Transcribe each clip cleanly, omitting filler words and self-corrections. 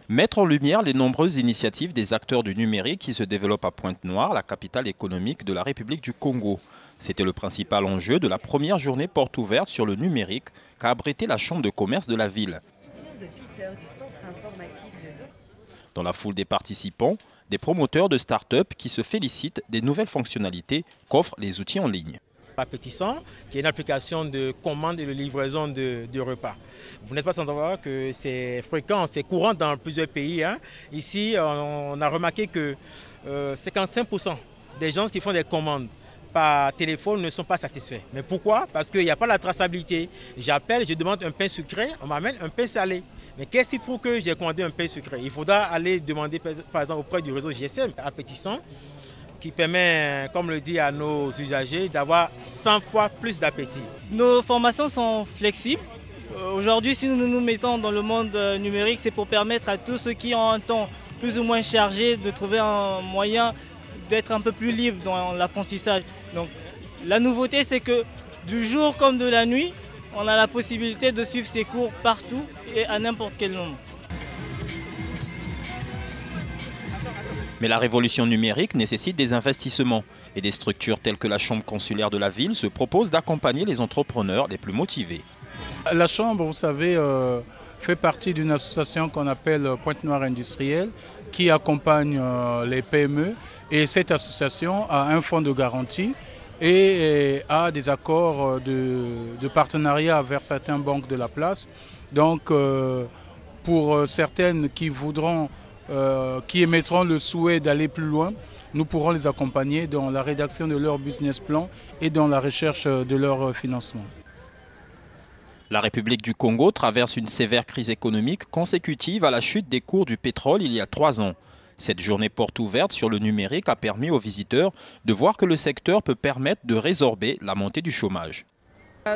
Mettre en lumière les nombreuses initiatives des acteurs du numérique qui se développent à Pointe-Noire, la capitale économique de la République du Congo. C'était le principal enjeu de la première journée porte ouverte sur le numérique qu'a abrité la chambre de commerce de la ville. Dans la foule des participants, des promoteurs de start-up qui se félicitent des nouvelles fonctionnalités qu'offrent les outils en ligne. Appétissant, qui est une application de commande et de livraison de repas. Vous n'êtes pas sans savoir que c'est fréquent, c'est courant dans plusieurs pays. Ici, on a remarqué que 55% des gens qui font des commandes par téléphone ne sont pas satisfaits. Mais pourquoi? Parce qu'il n'y a pas la traçabilité. J'appelle, je demande un pain sucré, on m'amène un pain salé. Mais qu'est-ce qui prouve que j'ai commandé un pain sucré? Il faudra aller demander par exemple auprès du réseau GSM Appétissant, qui permet, comme le dit à nos usagers, d'avoir 100 fois plus d'appétit. Nos formations sont flexibles. Aujourd'hui, si nous nous mettons dans le monde numérique, c'est pour permettre à tous ceux qui ont un temps plus ou moins chargé de trouver un moyen d'être un peu plus libre dans l'apprentissage. Donc, la nouveauté, c'est que du jour comme de la nuit, on a la possibilité de suivre ces cours partout et à n'importe quel moment. Mais la révolution numérique nécessite des investissements et des structures telles que la Chambre consulaire de la ville se proposent d'accompagner les entrepreneurs les plus motivés. La Chambre, vous savez, fait partie d'une association qu'on appelle Pointe-Noire Industrielle qui accompagne les PME et cette association a un fonds de garantie et a des accords de partenariat vers certaines banques de la place. Donc pour certaines qui voudront qui émettront le souhait d'aller plus loin, nous pourrons les accompagner dans la rédaction de leur business plan et dans la recherche de leur financement. La République du Congo traverse une sévère crise économique consécutive à la chute des cours du pétrole il y a 3 ans. Cette journée porte ouverte sur le numérique a permis aux visiteurs de voir que le secteur peut permettre de résorber la montée du chômage.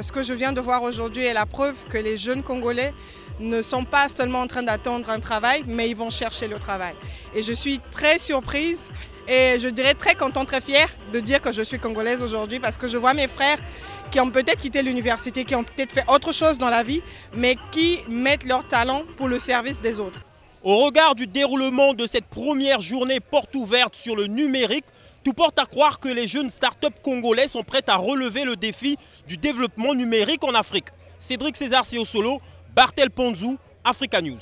Ce que je viens de voir aujourd'hui est la preuve que les jeunes Congolais ne sont pas seulement en train d'attendre un travail, mais ils vont chercher le travail. Et je suis très surprise et je dirais très contente, très fière de dire que je suis congolaise aujourd'hui parce que je vois mes frères qui ont peut-être quitté l'université, qui ont peut-être fait autre chose dans la vie, mais qui mettent leur talent pour le service des autres. Au regard du déroulement de cette première journée porte ouverte sur le numérique, tout porte à croire que les jeunes start-up congolais sont prêts à relever le défi du développement numérique en Afrique. Cédric César Siosolo, Bartel Ponzou, Africa News.